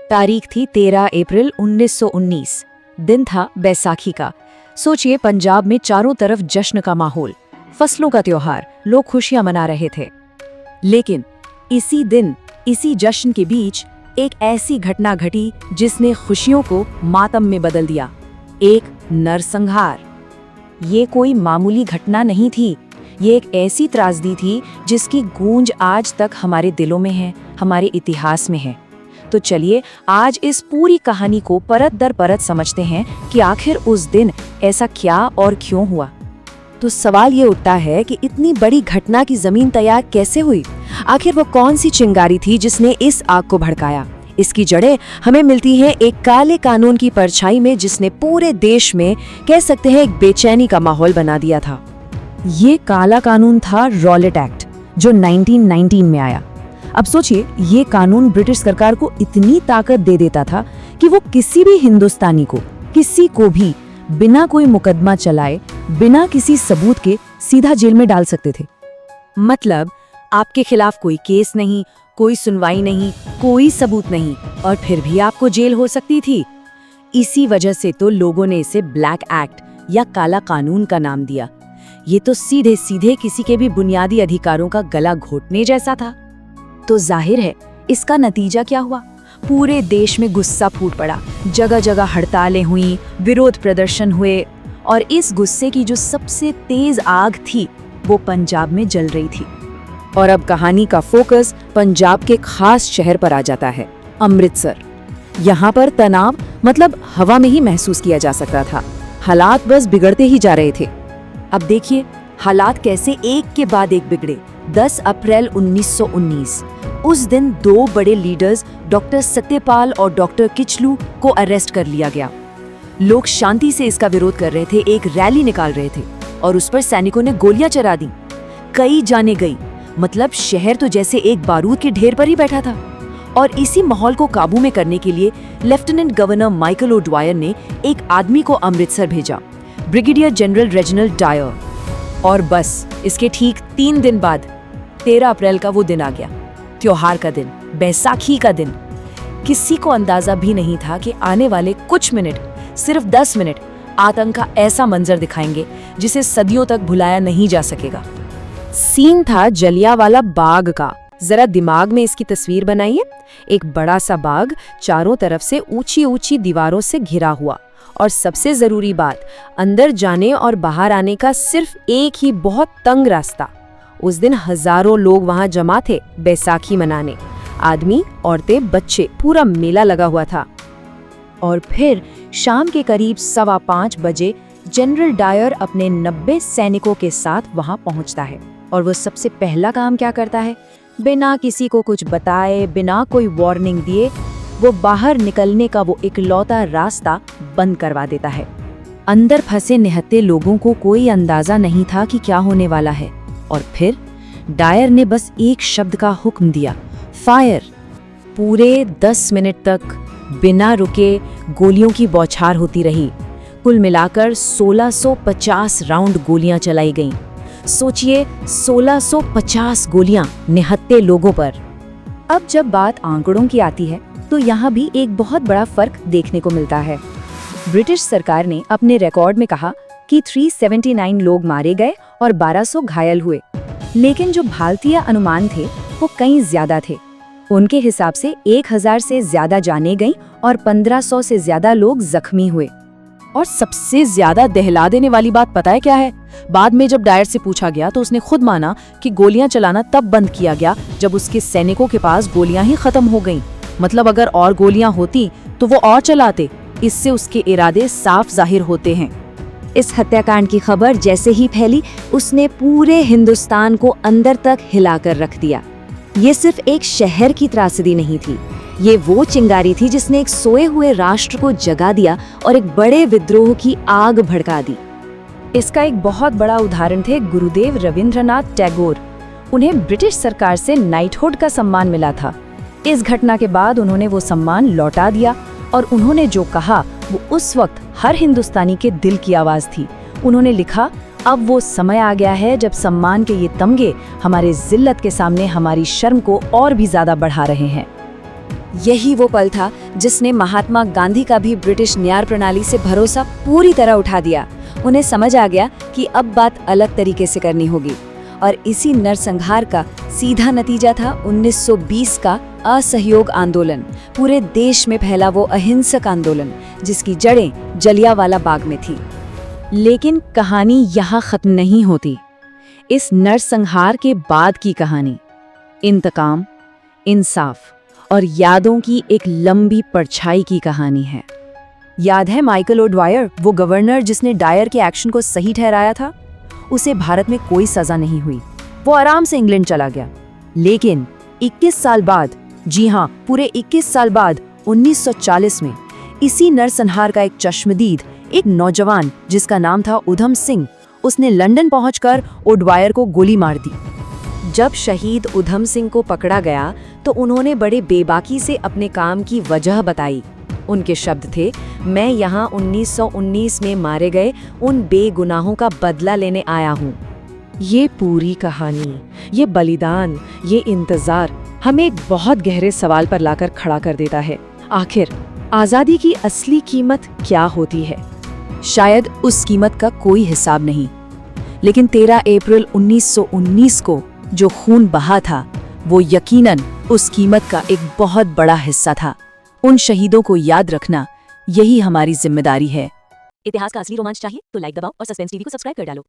तारीख थी 13 अप्रैल 1919। दिन था बैसाखी का। सोचिए, पंजाब में चारों तरफ जश्न का माहौल, फसलों का त्योहार, लोग खुशियां मना रहे थे। लेकिन इसी दिन, इसी जश्न के बीच एक ऐसी घटना घटी जिसने खुशियों को मातम में बदल दिया। एक नरसंहार। ये कोई मामूली घटना नहीं थी, ये एक ऐसी त्रासदी थी जिसकी गूंज आज तक हमारे दिलों में है, हमारे इतिहास में है। तो चलिए आज इस पूरी कहानी को परत दर परत समझते हैं कि आखिर उस दिन ऐसा क्या और क्यों हुआ। तो सवाल ये उठता है कि इतनी बड़ी घटना की जमीन तैयार कैसे हुई? आखिर वो कौन सी चिंगारी थी जिसने इस आग को भड़काया? इसकी जड़ें हमें मिलती हैं एक काले कानून की परछाई में, जिसने पूरे देश में कह सकते हैं एक बेचैनी का माहौल बना दिया था। ये काला कानून था रॉलेट एक्ट, जो 1919 में आया। अब सोचिए, ये कानून ब्रिटिश सरकार को इतनी ताकत दे देता था कि वो किसी भी हिंदुस्तानी को, किसी को भी बिना कोई मुकदमा चलाए, बिना किसी सबूत के सीधा जेल में डाल सकते थे। मतलब आपके खिलाफ कोई केस नहीं, कोई सुनवाई नहीं, कोई सबूत नहीं, और फिर भी आपको जेल हो सकती थी। इसी वजह से तो लोगों ने इसे ब्लैक एक्ट या काला कानून का नाम दिया। ये तो सीधे सीधे किसी के भी बुनियादी अधिकारों का गला घोटने जैसा था। तो जाहिर है इसका नतीजा क्या हुआ? पूरे देश में गुस्सा फूट पड़ा, जगह जगह हड़तालें हुई, विरोध प्रदर्शन हुए, और इस गुस्से की जो सबसे तेज आग थी वो पंजाब में जल रही थी। और अब कहानी का फोकस पंजाब के खास शहर पर आ जाता है, अमृतसर। यहाँ पर तनाव मतलब हवा में ही महसूस किया जा सकता था। हालात बस बिगड़ते ही जा रहे थे। अब देखिए हालात कैसे एक के बाद एक बिगड़े। 10 अप्रैल 1919 उस दिन दो बड़े लीडर्स डॉक्टर सत्यपाल और डॉक्टर किचलू को अरेस्ट कर लिया गया। लोग शांति से इसका विरोध कर रहे थे, एक रैली निकाल रहे थे, और उस पर सैनिकों ने गोलियां चला दी। कई जाने गई, मतलब शहर तो जैसे एक बारूद के ढेर पर ही बैठा था। और इसी माहौल को काबू में करने के लिए लेफ्टिनेंट गवर्नर माइकल ओ'ड्वायर ने एक आदमी को अमृतसर भेजा, ब्रिगेडियर जनरल रेजिनाल्ड डायर। और बस इसके ठीक 3 दिन बाद 13 अप्रैल का वो दिन आ गया, त्योहार का दिन, बैसाखी का दिन। किसी को अंदाजा भी नहीं था कि आने वाले कुछ मिनट, सिर्फ 10 मिनट, आतंक का ऐसा मंजर दिखाएंगे जिसे सदियों तक भुलाया नहीं जा सकेगा। सीन था जलियांवाला बाग का। जरा दिमाग में इसकी तस्वीर बनाइए। एक बड़ा सा बाग, चारों तरफ से ऊंची ऊंची दीवारों से घिरा हुआ, और सबसे जरूरी बात, अंदर जाने और बाहर आने का सिर्फ एक ही बहुत तंग रास्ता। उस दिन हजारों लोग वहां जमा थे बैसाखी मनाने। आदमी, औरतें, बच्चे, पूरा मेला लगा हुआ था। और फिर शाम के करीब 5:15 बजे जनरल डायर अपने 90 सैनिकों के साथ वहां पहुंचता है। और वो सबसे पहला काम क्या करता है? बिना किसी को कुछ बताए, बिना कोई वार्निंग दिए, वो बाहर निकलने का वो इकलौता रास्ता बंद करवा देता है। अंदर फंसे निहत्थे लोगों को कोई अंदाजा नहीं था कि क्या होने वाला है। और फिर डायर ने बस एक शब्द का हुक्म दिया, फायर। पूरे 10 मिनट तक बिना रुके गोलियों की बौछार होती रही। कुल मिलाकर 1650 राउंड गोलियां चलाई गईं। सोचिए, 1650 गोलियां निहत्थे लोगों पर। अब जब बात आंकड़ों की आती है तो यहाँ भी एक बहुत बड़ा फर्क देखने को मिलता है। ब्रिटिश सरकार ने अपने रिकॉर्ड में कहा कि 379 लोग मारे गए और 1200 घायल हुए, लेकिन जो भारतीय अनुमान थे वो कहीं ज्यादा थे। उनके हिसाब से 1000 से ज्यादा जानें गईं और 1500 से ज्यादा लोग जख्मी हुए। और सबसे ज्यादा दहला देने वाली बात पता है क्या है? बाद में जब डायर से पूछा गया तो उसने खुद माना कि गोलियां चलाना तब बंद किया गया जब उसके सैनिकों के पास गोलियां ही खत्म हो गईं। मतलब अगर और गोलियां होती तो वो और चलाते। इससे उसके इरादे साफ जाहिर होते हैं। इस हत्याकांड की खबर जैसे ही फैली, उसने पूरे हिंदुस्तान को अंदर तक हिलाकर रख दिया। ये सिर्फ एक शहर की त्रासदी नहीं थी, ये वो चिंगारी थी जिसने एक सोए हुए राष्ट्र को जगा दिया और एक बड़े विद्रोह की आग भड़का दी। इसका एक बहुत बड़ा उदाहरण थे गुरुदेव रविंद्रनाथ टैगोर। उन्हें ब्रिटिश सरकार से नाइटहुड का सम्मान मिला था। इस घटना के बाद उन्होंने वो सम्मान लौटा दिया, और उन्होंने जो कहा वो उस वक्त हर हिंदुस्तानी के दिल की आवाज थी। उन्होंने लिखा, अब वो समय आ गया है जब सम्मान के ये तमगे हमारे जिल्लत के सामने हमारी शर्म को और भी ज्यादा बढ़ा रहे हैं। यही वो पल था जिसने महात्मा गांधी का भी ब्रिटिश न्याय प्रणाली से भरोसा पूरी तरह उठा दिया। उन्हें समझ आ गया कि अब बात अलग तरीके से करनी होगी, और इसी नरसंहार का सीधा नतीजा था 1920 का असहयोग आंदोलन। पूरे देश में फैला वो अहिंसक आंदोलन जिसकी जड़ें जलियांवाला बाग में थी। लेकिन कहानी यहाँ खत्म नहीं होती। इस नरसंहार के बाद की कहानी इंतकाम, इंसाफ और यादों की एक लंबी परछाई की कहानी है। याद है माइकल ओ'ड्वायर, वो गवर्नर जिसने डायर के एक्शन को सही ठहराया था? उसे भारत में कोई सजा नहीं हुई, वो आराम से इंग्लैंड चला गया। लेकिन 21 साल बाद, जी हाँ, पूरे 21 साल बाद 1940 में इसी नरसंहार का एक चश्मदीद, एक नौजवान जिसका नाम था उधम सिंह, उसने लंदन पहुंचकर ओ'ड्वायर को गोली मार दी। जब शहीद उधम सिंह को पकड़ा गया तो उन्होंने बड़े बेबाकी से अपने काम की वजह बताई। उनके शब्द थे, मैं यहाँ 1919 में मारे गए उन बेगुनाहों का बदला लेने आया हूँ। ये पूरी कहानी, ये बलिदान, ये इंतजार हमें एक बहुत गहरे सवाल पर लाकर खड़ा कर देता है। आखिर आज़ादी की असली कीमत क्या होती है? शायद उस कीमत का कोई हिसाब नहीं, लेकिन 13 अप्रैल 1919 को जो खून बहा था, वो यकीनन उस कीमत का एक बहुत बड़ा हिस्सा था। उन शहीदों को याद रखना, यही हमारी जिम्मेदारी है। इतिहास का असली रोमांच चाहिए तो लाइक दबाओ और सस्पेंस टीवी को सब्सक्राइब कर डालो।